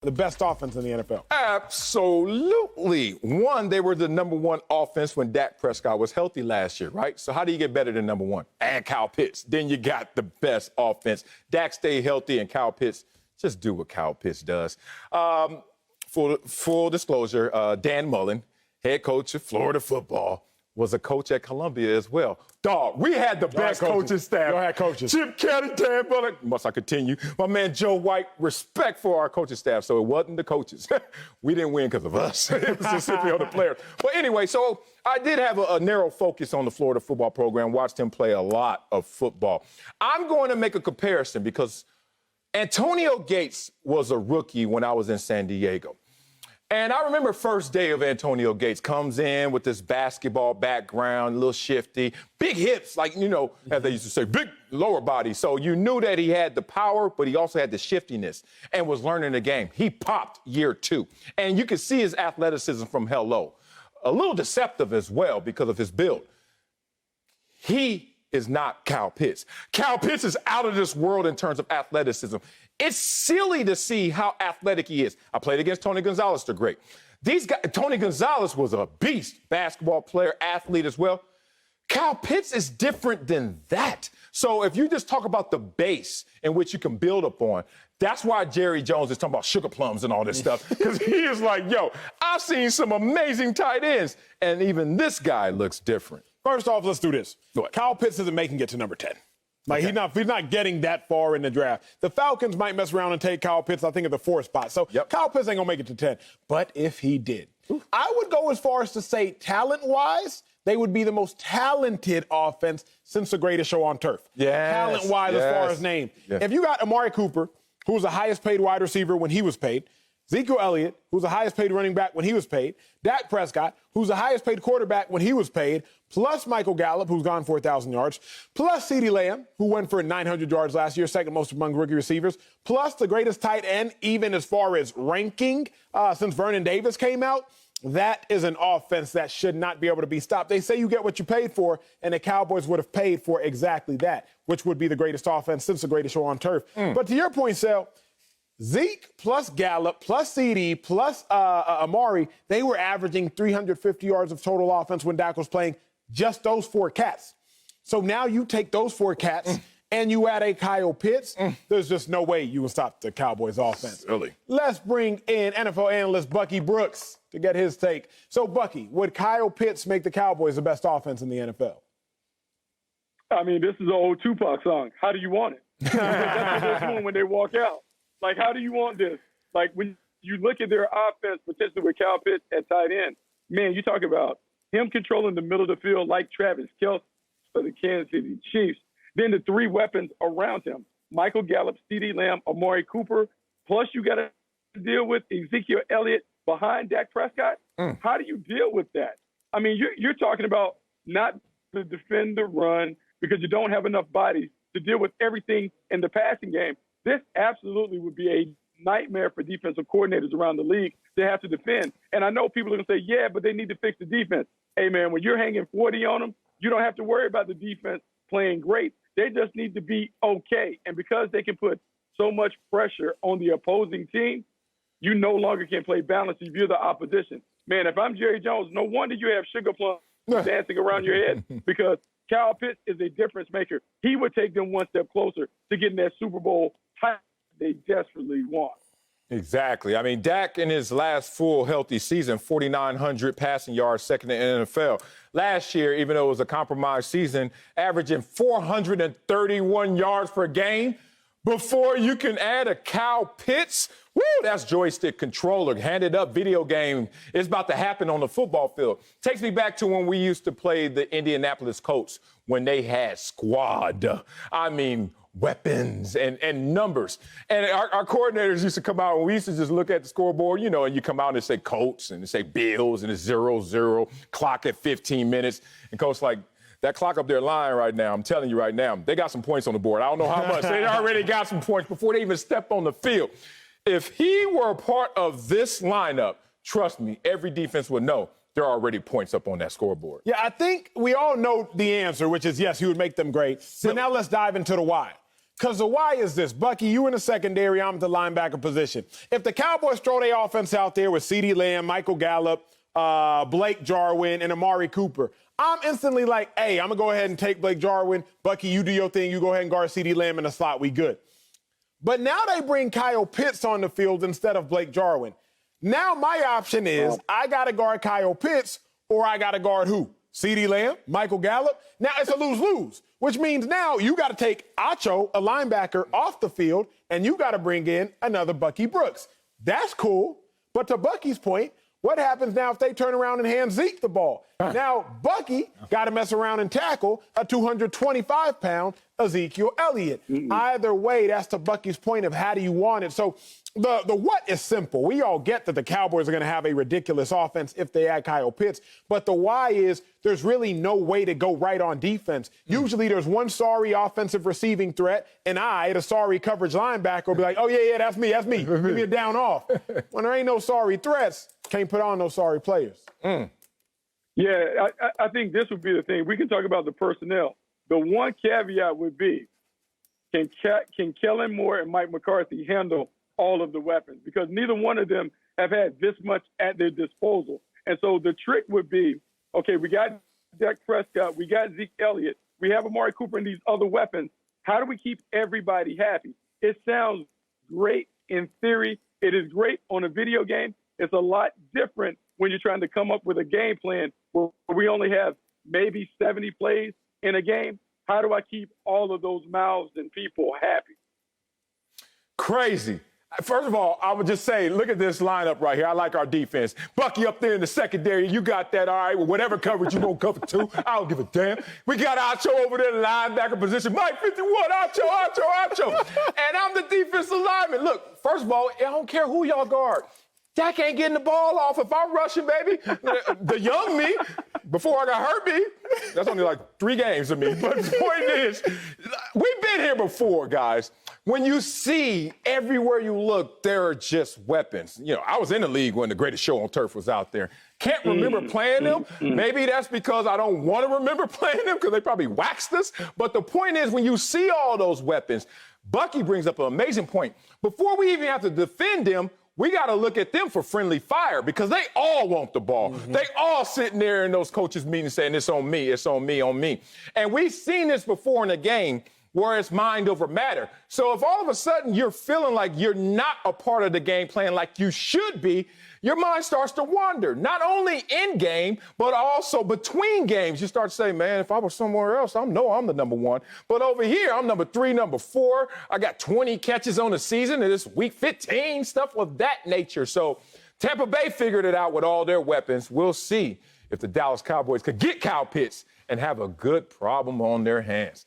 the best offense in the NFL? Absolutely. One, they were the number one offense when Dak Prescott was healthy last year, right? So how do you get better than number one? Add Kyle Pitts. Then you got the best offense. Dak stayed healthy, and Kyle Pitts just do what Kyle Pitts does. Full disclosure, Dan Mullen, head coach of Florida football, was a coach at Columbia as well. Dog, we had the best coaching staff. Y'all had coaches. Chip Kelly, Dan Mullen. Must I continue? My man Joe White, respect for our coaching staff. So it wasn't the coaches. We didn't win because of us. It was just simply on the players. But anyway, so I did have a narrow focus on the Florida football program, watched him play a lot of football. I'm going to make a comparison because Antonio Gates was a rookie when I was in San Diego. And I remember first day of Antonio Gates comes in with this basketball background, a little shifty, big hips, like, you know, as they used to say, big lower body. So you knew that he had the power, but he also had the shiftiness and was learning the game. He popped year 2. And you could see his athleticism from hello. A little deceptive as well because of his build. He is not Kyle Pitts. Kyle Pitts is out of this world in terms of athleticism. It's silly to see how athletic he is. I played against Tony Gonzalez, they're great. These guys, Tony Gonzalez was a beast, basketball player, athlete as well. Kyle Pitts is different than that. So if you just talk about the base in which you can build upon, that's why Jerry Jones is talking about sugar plums and all this stuff, because he is like, yo, I've seen some amazing tight ends, and even this guy looks different. First off, let's do this. What? Kyle Pitts isn't making it to number 10. Like, Okay. he's not getting that far in the draft. The Falcons might mess around and take Kyle Pitts, I think, at the 4th spot. So Kyle Pitts ain't going to make it to 10. But if he did, I would go as far as to say talent-wise, they would be the most talented offense since the greatest show on turf. Yes, Talent-wise, as far as name. Yes. If you got Amari Cooper, who was the highest paid wide receiver when he was paid, Ezekiel Elliott, who's the highest paid running back when he was paid, Dak Prescott, who's the highest paid quarterback when he was paid, plus Michael Gallup, who's gone for 1,000 yards, plus CeeDee Lamb, who went for 900 yards last year, second most among rookie receivers, plus the greatest tight end, even as far as ranking since Vernon Davis came out. That is an offense that should not be able to be stopped. They say you get what you paid for, and the Cowboys would have paid for exactly that, which would be the greatest offense since the greatest show on turf. But to your point, Sel, Zeke plus Gallup plus CD plus Amari, they were averaging 350 yards of total offense when Dak was playing, just those 4 cats. So now you take those 4 cats and you add a Kyle Pitts, there's just no way you can stop the Cowboys offense. Silly. Let's bring in NFL analyst Bucky Brooks to get his take. So, Bucky, would Kyle Pitts make the Cowboys the best offense in the NFL? I mean, this is an old Tupac song. How do you want it? That's what they're doing when they walk out. Like, how do you want this? Like, when you look at their offense, potentially with Kyle Pitts at tight end, man, you talk about him controlling the middle of the field like Travis Kelce for the Kansas City Chiefs. Then the 3 weapons around him, Michael Gallup, CeeDee Lamb, Amari Cooper, plus you got to deal with Ezekiel Elliott behind Dak Prescott. How do you deal with that? I mean, you're talking about not to defend the run because you don't have enough bodies to deal with everything in the passing game. This absolutely would be a nightmare for defensive coordinators around the league to have to defend. And I know people are going to say, yeah, but they need to fix the defense. Hey, man, when you're hanging 40 on them, you don't have to worry about the defense playing great. They just need to be okay. And because they can put so much pressure on the opposing team, you no longer can play balance if you're the opposition. Man, if I'm Jerry Jones, no wonder you have sugar plums dancing around your head because Kyle Pitts is a difference maker. He would take them one step closer to getting that Super Bowl title they desperately want. Exactly. I mean, Dak in his last full healthy season, 4,900 passing yards, second in the NFL. Last year, even though it was a compromised season, averaging 431 yards per game. Before you can add a Kyle Pitts, woo, that's joystick controller, handed up video game. It's about to happen on the football field. Takes me back to when we used to play the Indianapolis Colts when they had squad. I mean, weapons and numbers. And our coordinators used to come out and we used to just look at the scoreboard, you know, and you come out and say Colts and say Bills and it's 0-0, clock at 15 minutes. And Coach like, that clock up there lying right now, I'm telling you right now, they got some points on the board. I don't know how much. They already got some points before they even step on the field. If he were a part of this lineup, trust me, every defense would know there are already points up on that scoreboard. Yeah, I think we all know the answer, which is yes, he would make them great. But now let's dive into the why. Because the why is this. Bucky, you in the secondary, I'm at the linebacker position. If the Cowboys throw their offense out there with CeeDee Lamb, Michael Gallup, Blake Jarwin, and Amari Cooper, I'm instantly like, hey, I'm going to go ahead and take Blake Jarwin. Bucky, you do your thing. You go ahead and guard CeeDee Lamb in the slot. We good. But now they bring Kyle Pitts on the field instead of Blake Jarwin. Now my option is I got to guard Kyle Pitts or I got to guard who? CeeDee Lamb, Michael Gallup. Now it's a lose-lose, which means now you got to take Acho, a linebacker, off the field, and you got to bring in another Bucky Brooks. That's cool. But to Bucky's point, what happens now if they turn around and hand Zeke the ball? Now, Bucky got to mess around and tackle a 225-pound Ezekiel Elliott. Either way, that's to Bucky's point of how do you want it. So the what is simple. We all get that the Cowboys are going to have a ridiculous offense if they add Kyle Pitts. But the why is there's really no way to go right on defense. Usually there's one sorry offensive receiving threat, and the sorry coverage linebacker, will be like, oh, yeah, that's me. Give me a down off. When there ain't no sorry threats, can't put on no sorry players. Yeah, I think this would be the thing. We can talk about the personnel. The one caveat would be, can Kellen Moore and Mike McCarthy handle all of the weapons? Because neither one of them have had this much at their disposal. And so the trick would be, okay, we got Dak Prescott, we got Zeke Elliott, we have Amari Cooper and these other weapons. How do we keep everybody happy? It sounds great in theory. It is great on a video game. It's a lot different when you're trying to come up with a game plan where we only have maybe 70 plays in a game. How do I keep all of those mouths and people happy? Crazy. First of all, I would just say, look at this lineup right here. I like our defense. Bucky up there in the secondary, you got that, all right, well, whatever coverage you want to cover to, I don't give a damn. We got Acho over there in the linebacker position. Mike 51, Acho. And I'm the defensive lineman. Look, first of all, I don't care who y'all guard. Dak ain't getting the ball off if I'm rushing, baby. The young me, before I got hurt me, that's only like 3 games of me. But the point is, we've been here before, guys. When you see everywhere you look, there are just weapons. You know, I was in the league when the Greatest Show on Turf was out there. Can't remember playing them. Maybe that's because I don't want to remember playing them because they probably waxed us. But the point is, when you see all those weapons, Bucky brings up an amazing point. Before we even have to defend them, we got to look at them for friendly fire because they all want the ball. They all sitting there in those coaches' meetings saying, it's on me, it's on me, on me. And we've seen this before in a game where it's mind over matter. So if all of a sudden you're feeling like you're not a part of the game plan like you should be, your mind starts to wander, not only in game, but also between games. You start to say, man, if I was somewhere else, I know I'm the number 1. But over here, I'm number 3, number 4. I got 20 catches on the season, and it's week 15, stuff of that nature. So Tampa Bay figured it out with all their weapons. We'll see if the Dallas Cowboys could get Kyle Pitts and have a good problem on their hands.